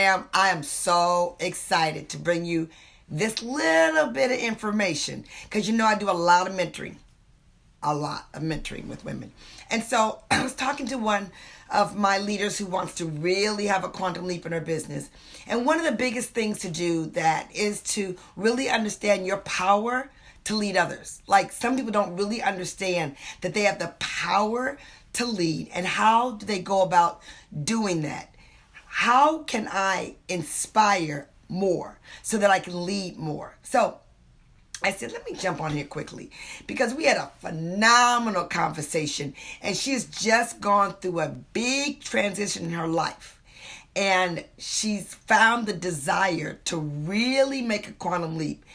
I am so excited to bring you this little bit of information because I do a lot of mentoring. With women. And so I was talking to one of my leaders who wants to really have a quantum leap in her business. And one of the biggest things to do that is to really understand your power to lead others. Like, some people don't really understand that they have the power to lead, and how do they go about doing that? How can I inspire more so that I can lead more? So I said, let me jump on here quickly because we had a phenomenal conversation, and she's just gone through a big transition in her life. And she's found the desire to really make a quantum leap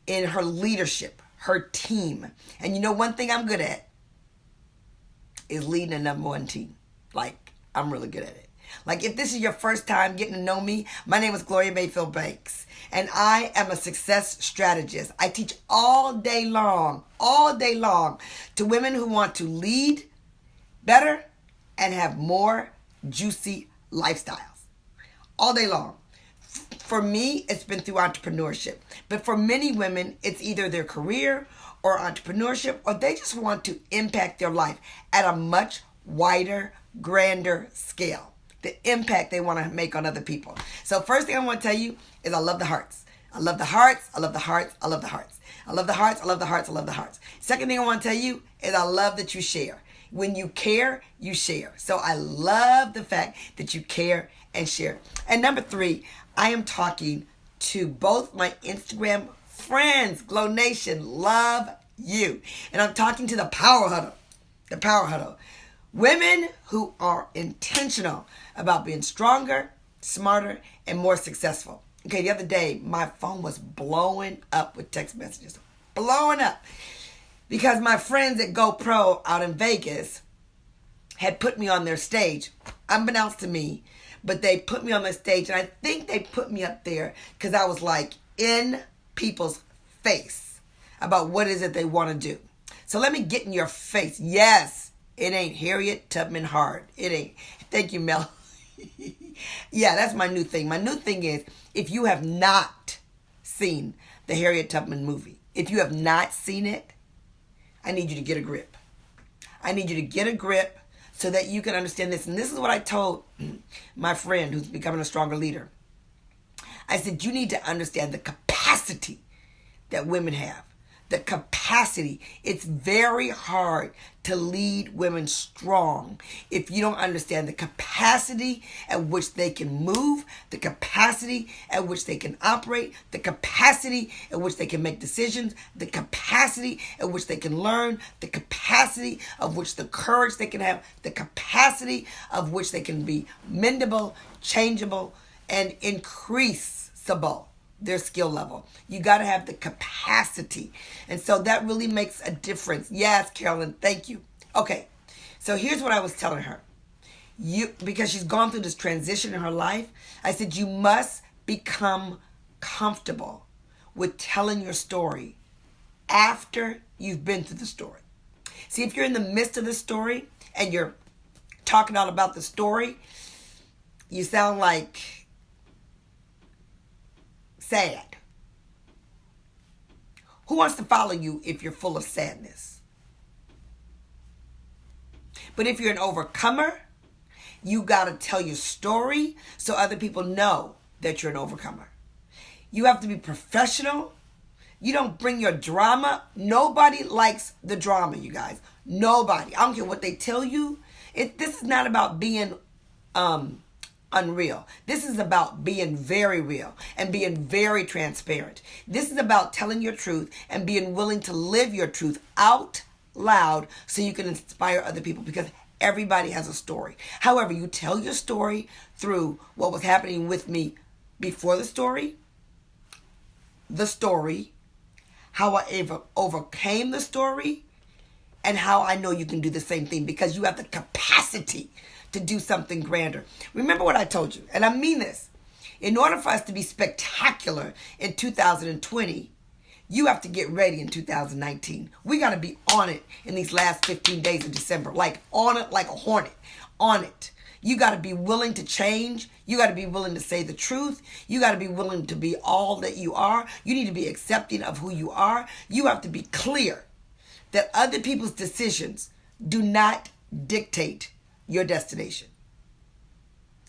in her leadership, her team. And one thing I'm good at is leading a number one team. Like, I'm really good at it. Like, if this is your first time getting to know me, my name is Gloria Mayfield Banks, and I am a success strategist. I teach all day long to women who want to lead better and have more juicy lifestyles. All day long. For me, it's been through entrepreneurship. But for many women, it's either their career or entrepreneurship, or they just want to impact their life at a much wider, grander scale. The impact they want to make on other people. So first thing I want to tell you is I love the hearts. I love the hearts. I love the hearts. I love the hearts. I love the hearts. I love the hearts. I love the hearts. Second thing I want to tell you is I love that you share. When you care, you share. So I love the fact that you care and share. And number 3, I am talking to both my Instagram friends. Glow Nation, love you. And I'm talking to the Power Huddle. The Power Huddle. Women who are intentional about being stronger, smarter, and more successful. Okay, the other day, my phone was blowing up with text messages. Blowing up. Because my friends at GoPro out in Vegas had put me on their stage, unbeknownst to me, but they put me on their stage, and I think they put me up there because I was like in people's face about what is it they want to do. So let me get in your face. Yes, it ain't Harriet Tubman hard. It ain't. Thank you, Mel. Yeah, that's my new thing. My new thing is, if you have not seen the Harriet Tubman movie, if you have not seen it, I need you to get a grip. I need you to get a grip so that you can understand this. And this is what I told my friend who's becoming a stronger leader. I said, you need to understand the capacity that women have. The capacity. It's very hard to lead women strong if you don't understand the capacity at which they can move, the capacity at which they can operate, the capacity at which they can make decisions, the capacity at which they can learn, the capacity of which the courage they can have, the capacity of which they can be mendable, changeable, and increasable. Their skill level. You got to have the capacity. And so that really makes a difference. Yes, Carolyn, thank you. Okay, so here's what I was telling her. Because she's gone through this transition in her life, I said, you must become comfortable with telling your story after you've been through the story. See, if you're in the midst of the story and you're talking all about the story, you sound like sad. Who wants to follow you if you're full of sadness? But if you're an overcomer, you got to tell your story so other people know that you're an overcomer. You have to be professional. You don't bring your drama. Nobody likes the drama, you guys. Nobody. I don't care what they tell you. This is not about being unreal. This is about being very real and being very transparent. This is about telling your truth and being willing to live your truth out loud so you can inspire other people, because everybody has a story. However, you tell your story through what was happening with me before the story, how I overcame the story, and how I know you can do the same thing because you have the capacity to do something grander. Remember what I told you, and I mean this. In order for us to be spectacular in 2020, you have to get ready in 2019. We got to be on it in these last 15 days of December, like on it like a hornet, on it. You got to be willing to change. You got to be willing to say the truth. You got to be willing to be all that you are. You need to be accepting of who you are. You have to be clear that other people's decisions do not dictate your destination.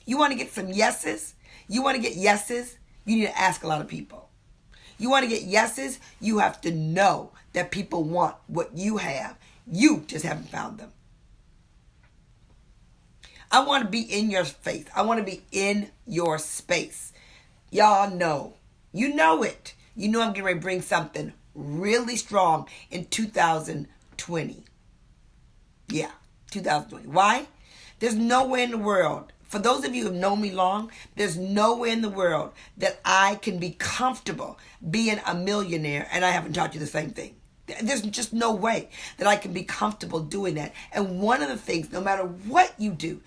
You want to get some yeses? You want to get yeses? You need to ask a lot of people. You want to get yeses? You have to know that people want what you have. You just haven't found them. I want to be in your face. I want to be in your space. Y'all know. You know it. You know I'm getting ready to bring something really strong in 2020. Yeah, 2020. Why? There's nowhere in the world, for those of you who have known me long, there's nowhere in the world that I can be comfortable being a millionaire and I haven't taught you the same thing. There's just no way that I can be comfortable doing that. And one of the things, no matter what you do,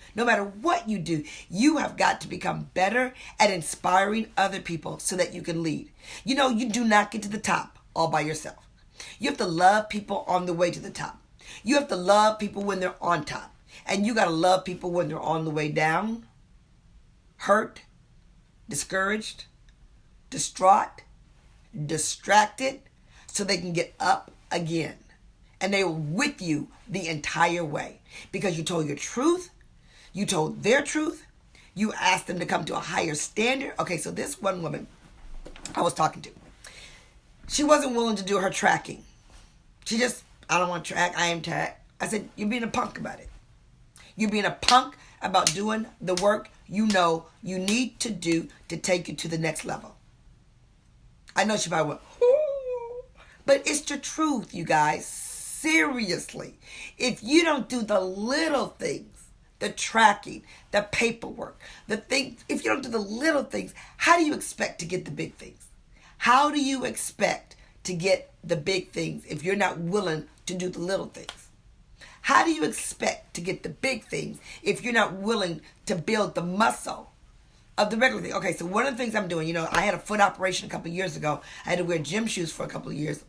you have got to become better at inspiring other people so that you can lead. You know, you do not get to the top all by yourself. You have to love people on the way to the top. You have to love people when they're on top. And you got to love people when they're on the way down, hurt, discouraged, distraught, distracted, so they can get up again. And they were with you the entire way because you told your truth, you told their truth, you asked them to come to a higher standard. Okay, so this one woman I was talking to, she wasn't willing to do her tracking. She just, I don't want to track, I am track. I said, you're being a punk about it. You're being a punk about doing the work you know you need to do to take you to the next level. I know she probably went, ooh, but it's the truth, you guys. Seriously. If you don't do the little things, the tracking, the paperwork, the things, if you don't do the little things, how do you expect to get the big things? How do you expect to get the big things if you're not willing to do the little things? How do you expect to get the big things if you're not willing to build the muscle of the regular thing? Okay, so one of the things I'm doing, you know, I had a foot operation a couple of years ago. I had to wear gym shoes for a couple of years.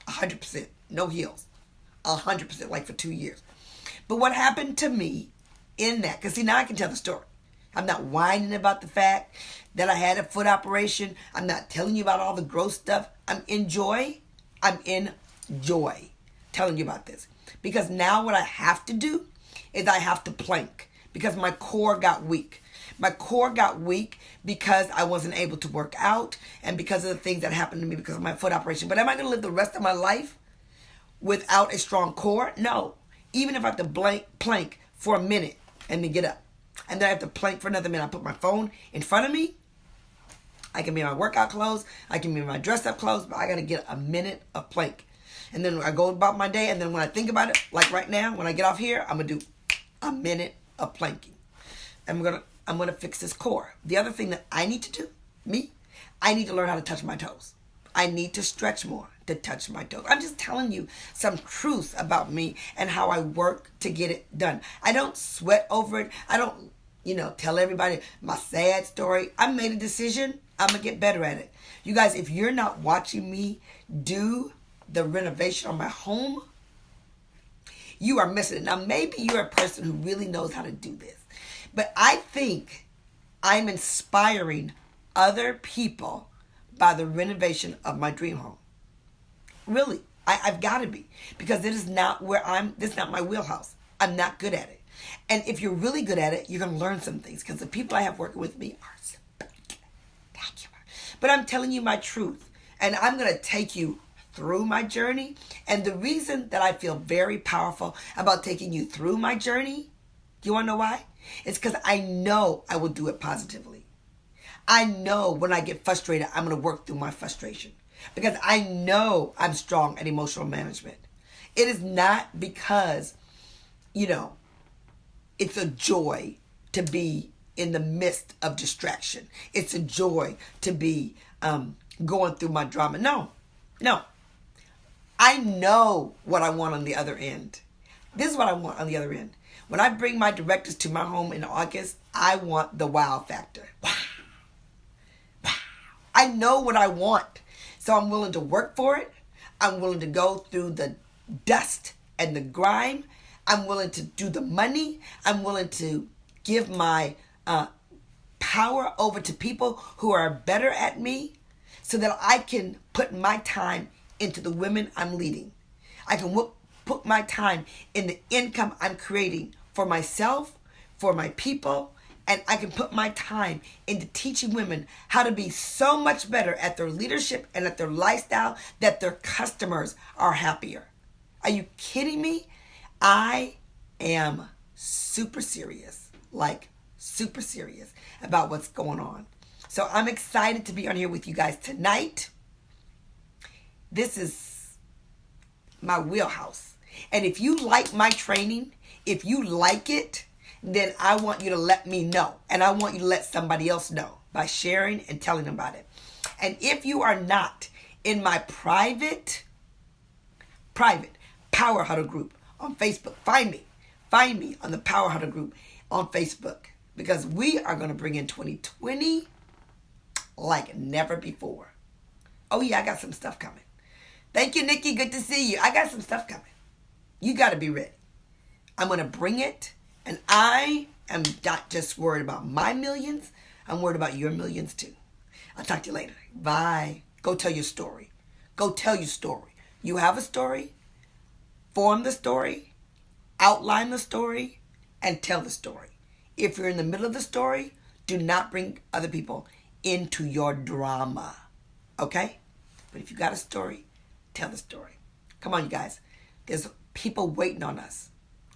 100%. No heels. 100%, like for 2 years. But what happened to me in that, because see, now I can tell the story. I'm not whining about the fact that I had a foot operation. I'm not telling you about all the gross stuff. I'm in joy telling you about this. Because now what I have to do is I have to plank because my core got weak. My core got weak because I wasn't able to work out and because of the things that happened to me because of my foot operation. But am I going to live the rest of my life without a strong core? No. Even if I have to plank for a minute and then get up. And then I have to plank for another minute. I put my phone in front of me. I can be in my workout clothes. I can be in my dress up clothes. But I got to get a minute of plank. And then I go about my day, and then when I think about it, like right now, when I get off here, I'm gonna do a minute of planking. I'm gonna fix this core. The other thing that I need to do, I need to learn how to touch my toes. I need to stretch more to touch my toes. I'm just telling you some truths about me and how I work to get it done. I don't sweat over it. I don't, tell everybody my sad story. I made a decision. I'm gonna get better at it. You guys, if you're not watching me do the renovation on my home, you are missing it. Now, maybe you're a person who really knows how to do this, but I think I'm inspiring other people by the renovation of my dream home. Really, I've got to be, because this is not this is not my wheelhouse. I'm not good at it. And if you're really good at it, you're going to learn some things, because the people I have working with me are spectacular. But I'm telling you my truth, and I'm going to take you through my journey. And the reason that I feel very powerful about taking you through my journey, do you want to know why? It's because I know I will do it positively. I know when I get frustrated, I'm going to work through my frustration, because I know I'm strong at emotional management. It is not because, it's a joy to be in the midst of distraction. It's a joy to be going through my drama. No. I know what I want on the other end. This is what I want on the other end. When I bring my directors to my home in August, I want the wow factor. Wow. I know what I want. So I'm willing to work for it. I'm willing to go through the dust and the grime. I'm willing to do the money. I'm willing to give my power over to people who are better at me so that I can put my time into the women I'm leading. I can put my time in the income I'm creating for myself, for my people, and I can put my time into teaching women how to be so much better at their leadership and at their lifestyle that their customers are happier. Are you kidding me? I am super serious, like super serious about what's going on. So I'm excited to be on here with you guys tonight. This is my wheelhouse. And if you like my training, if you like it, then I want you to let me know. And I want you to let somebody else know by sharing and telling them about it. And if you are not in my private Power Huddle group on Facebook, find me on the Power Huddle group on Facebook, because we are going to bring in 2020 like never before. Oh yeah, I got some stuff coming. Thank you, Nikki. Good to see you. I got some stuff coming. You got to be ready. I'm going to bring it, and I am not just worried about my millions. I'm worried about your millions too. I'll talk to you later. Bye. Go tell your story. Go tell your story. You have a story. Form the story. Outline the story. And tell the story. If you're in the middle of the story, do not bring other people into your drama. Okay? But if you got a story, tell the story. Come on, you guys. There's people waiting on us.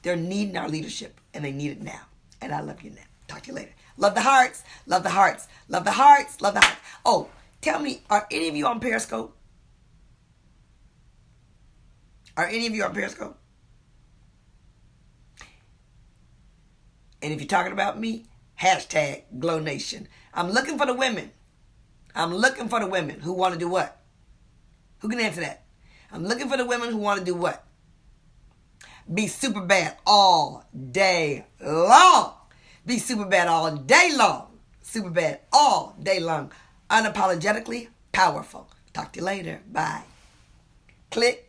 They're needing our leadership, and they need it now. And I love you now. Talk to you later. Love the hearts. Love the hearts. Love the hearts. Love the hearts. Oh, tell me, are any of you on Periscope? Are any of you on Periscope? And if you're talking about me, hashtag Glow Nation. I'm looking for the women. I'm looking for the women who want to do what? Who can answer that? I'm looking for the women who want to do what? Be super bad all day long. Be super bad all day long. Super bad all day long. Unapologetically powerful. Talk to you later. Bye. Click.